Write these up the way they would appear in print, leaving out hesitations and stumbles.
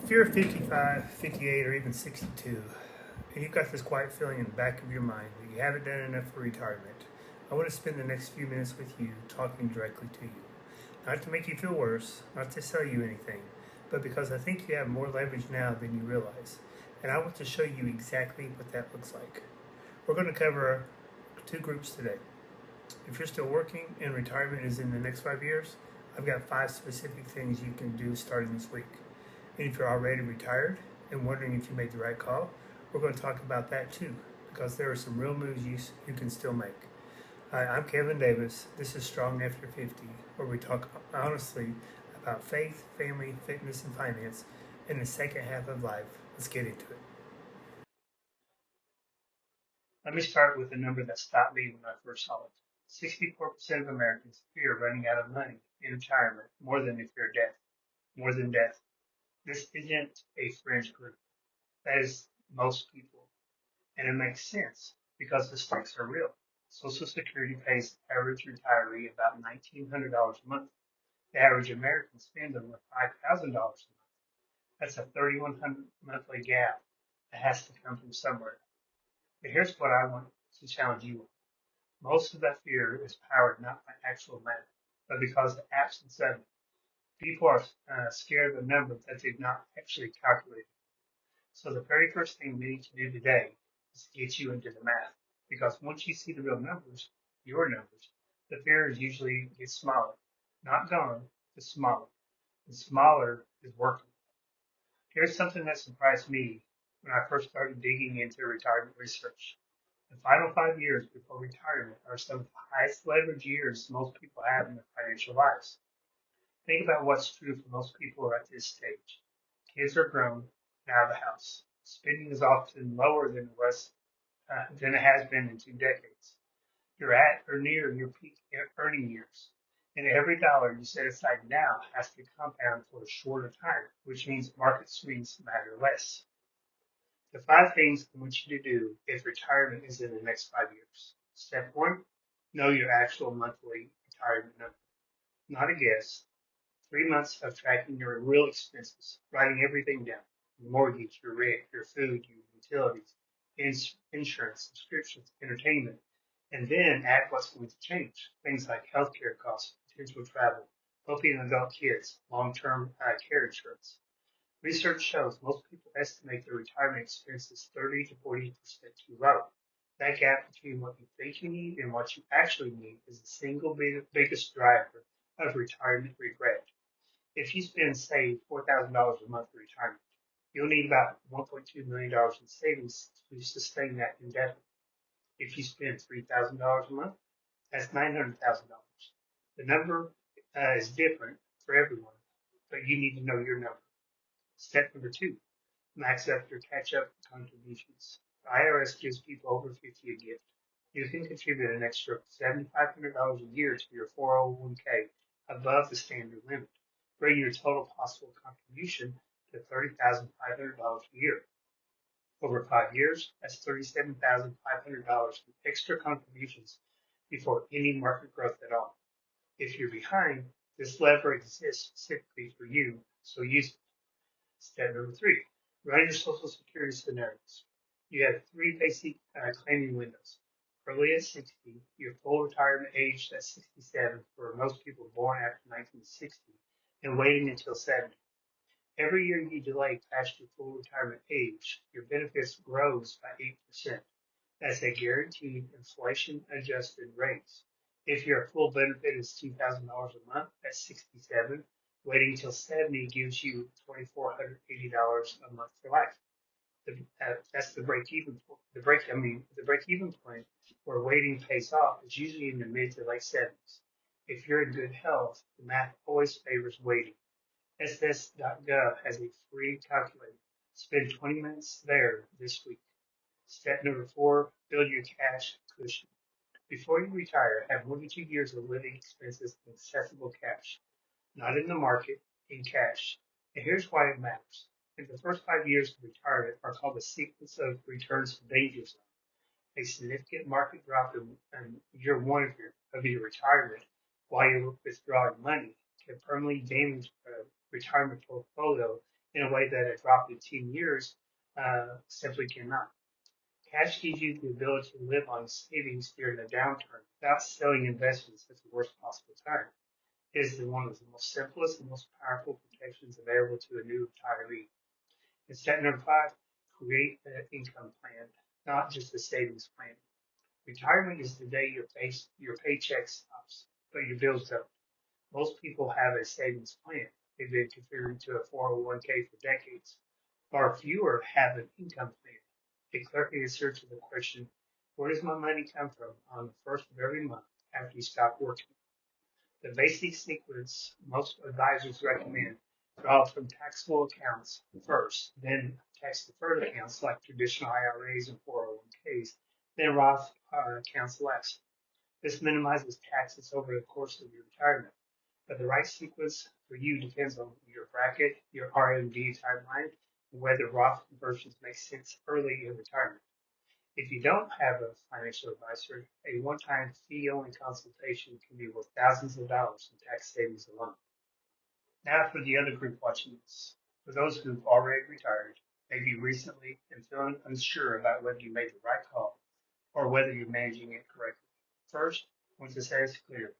If you're 55, 58, or even 62, and you've got this quiet feeling in the back of your mind that you haven't done enough for retirement, I want to spend the next few minutes with you talking directly to you. Not to make you feel worse, not to sell you anything, but because I think you have more leverage now than you realize. And I want to show you exactly what that looks like. We're going to cover two groups today. If you're still working and retirement is in the next 5 years, I've got 5 specific things you can do starting this week. And if you're already retired and wondering if you made the right call, we're going to talk about that too, because there are some real moves you can still make. Hi, I'm Kevin Davis. This is Strong After 50, where we talk honestly about faith, family, fitness, and finance in the second half of life. Let's get into it. Let me start with a number that stopped me when I first saw it. 64% of Americans fear running out of money in retirement more than they fear death. More than death. This isn't a fringe group. That is most people. And it makes sense because the stakes are real. Social Security pays the average retiree about $1,900 a month. The average American spends over $5,000 a month. That's a $3,100 monthly gap that has to come from somewhere. But here's what I want to challenge you on. Most of that fear is powered not by actual math, but because of the absence of it. People are scared of a number that they've not actually calculated. So the very first thing we need to do today is to get you into the math. Because once you see the real numbers, your numbers, the fears usually get smaller. Not gone, but smaller. And smaller is working. Here's something that surprised me when I first started digging into retirement research. The final 5 years before retirement are some of the highest leverage years most people have in their financial lives. Think about what's true for most people at this stage. Kids are grown and out of the house. Spending is often lower than it has been in 2 decades. You're at or near your peak earning years, and every dollar you set aside now has to compound for a shorter time, which means market swings matter less. The 5 things I want you to do if retirement is in the next 5 years. Step one, know your actual monthly retirement number. Not a guess. 3 months of tracking your real expenses, writing everything down. Your mortgage, your rent, your food, your utilities, insurance, subscriptions, entertainment, and then add what's going to change. Things like healthcare costs, potential travel, helping adult kids, long-term care insurance. Research shows most people estimate their retirement expenses 30 to 40% too low. That gap between what you think you need and what you actually need is the single biggest driver of retirement regret. If you spend, say, $4,000 a month for retirement, you'll need about $1.2 million in savings to sustain that indefinitely. If you spend $3,000 a month, that's $900,000. The number is different for everyone, but you need to know your number. Step number two, max out your catch-up contributions. The IRS gives people over 50 a gift. You can contribute an extra $7,500 a year to your 401k above the standard limit, bringing your total possible contribution to $30,500 a year. Over 5 years, that's $37,500 in extra contributions before any market growth at all. If you're behind, this lever exists specifically for you, so use it. Step number three, run your Social Security scenarios. You have 3 basic claiming windows. Early at 60, your full retirement age at 67 for most people born after 1960, and waiting until 70. Every year you delay past your full retirement age, your benefits grows by 8%. That's a guaranteed inflation-adjusted raise. If your full benefit is $2,000 a month at 67, waiting until 70 gives you $2,480 a month for life. That's the break-even point. The break-even point where waiting pays off is usually in the mid to late 70s. If you're in good health, the math always favors waiting. SS.gov has a free calculator. Spend 20 minutes there this week. Step number four, build your cash cushion. Before you retire, have 1 to 2 years of living expenses in accessible cash, not in the market, in cash. And here's why it matters. In the first 5 years of retirement are called the sequence of returns to danger zone. A significant market drop in year one of your retirement while you're withdrawing money can permanently damage the retirement portfolio in a way that a drop in 10 years simply cannot. Cash gives you the ability to live on savings during a downturn without selling investments at the worst possible time. It is one of the most simplest and most powerful protections available to a new retiree. And step number 5, create an income plan, not just a savings plan. Retirement is the day your paycheck stops, but your bills don't. Most people have a savings plan. They've been contributing to a 401k for decades. Far fewer have an income plan. A clear answer to the question, where does my money come from on the first of every month after you stop working? The basic sequence most advisors recommend: draw from taxable accounts first, then tax-deferred accounts like traditional IRAs and 401ks, then Roth accounts last. This minimizes taxes over the course of your retirement. But the right sequence for you depends on your bracket, your RMD timeline, and whether Roth conversions make sense early in retirement. If you don't have a financial advisor, a one-time fee-only consultation can be worth thousands of dollars in tax savings alone. Now for the other group watching this. For those who've already retired, maybe recently, and feeling unsure about whether you made the right call or whether you're managing it correctly. First, I want to say this clearly.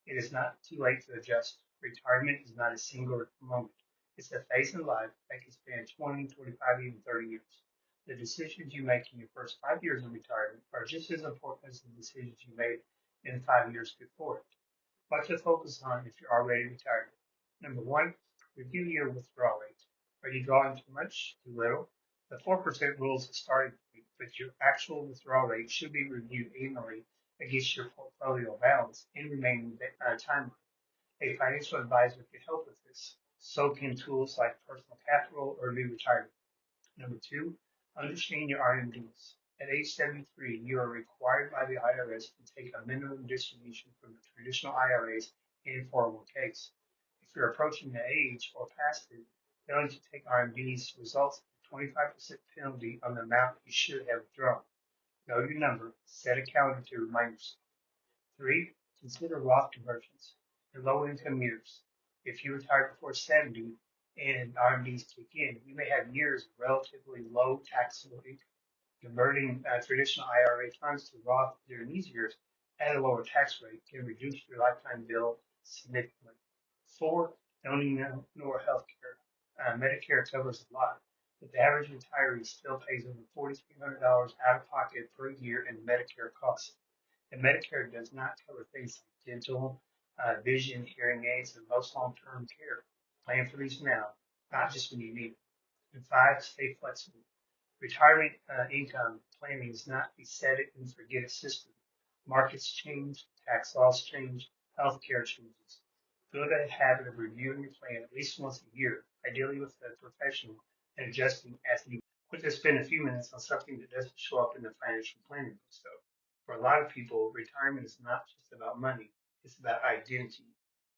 It is not too late to adjust. Retirement is not a single moment. It's a phase in life that can span 20, 25, even 30 years. The decisions you make in your first 5 years of retirement are just as important as the decisions you made in the 5 years before it. What to focus on if you're already retired. Number 1, review your withdrawal rate. Are you drawing too much, too little? The 4% rule is a starting point, but your actual withdrawal rate should be reviewed annually against your portfolio balance and remaining timeline. A financial advisor can help with this. So can tools like Personal Capital or New Retirement. Number 2, understand your RMDs. At age 73, you are required by the IRS to take a minimum distribution from the traditional IRAs and 401ks. If you're approaching the age or past it, failing to take RMDs results in a 25% penalty on the amount you should have withdrawn. Know your number, set a calendar to remind yourself. 3, consider Roth conversions in low-income years. If you retire before 70 and RMDs kick in, you may have years of relatively low taxable income. Converting traditional IRA funds to Roth during these years at a lower tax rate can reduce your lifetime bill significantly. 4, don't ignore health care. Medicare covers a lot, but the average retiree still pays over $4,300 out of pocket per year in Medicare costs. And Medicare does not cover things like dental, vision, hearing aids, and most long-term care. Plan for these now, not just when you need it. And 5, stay flexible. Retirement income planning is not a set it and forget it system. Markets change, tax laws change, healthcare changes. Build a habit of reviewing your plan at least once a year, ideally with a professional, and adjusting as needed. I want to spend a few minutes on something that doesn't show up in the financial planning books, though. For a lot of people, retirement is not just about money, it's about identity.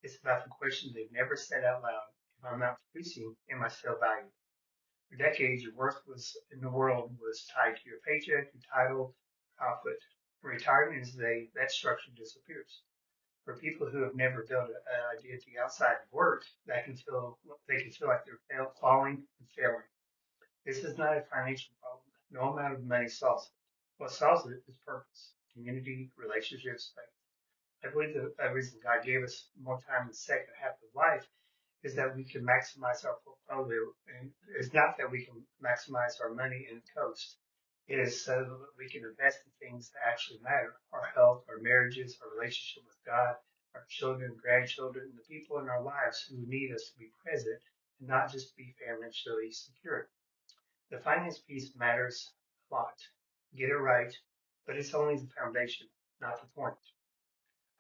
It's about the question they've never said out loud: if I'm not producing, am I still valuable? For decades, your worth was in the world was tied to your paycheck, your title, output. Retirement is that structure disappears. For people who have never built an identity outside of work, they can feel like they're falling and failing. This is not a financial problem. No amount of money solves it. What solves it is purpose, community, relationships. I believe the reason God gave us more time in the second half of life is that we can maximize our portfolio, and it's not that we can maximize our money and coast. It is so that we can invest in things that actually matter: our health, our marriages, our relationship with God, our children, grandchildren, and the people in our lives who need us to be present and not just be financially secure. The finance piece matters a lot. Get it right, but it's only the foundation, not the point.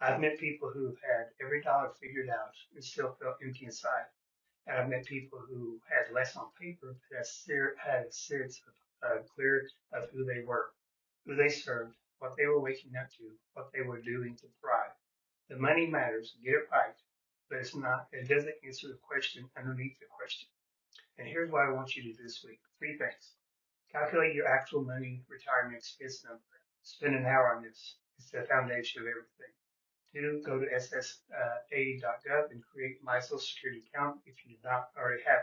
I've met people who've had every dollar figured out and still felt empty inside. And I've met people who had less on paper, but had a sense of clear of who they were, who they served, what they were waking up to, what they were doing to thrive. The money matters, get it right, but it doesn't answer the question underneath the question. And here's what I want you to do this week. 3 things. Calculate your actual money retirement expense number. Spend an hour on this. It's the foundation of everything. 2, go to ssa.gov and create my Social Security account if you do not already have it.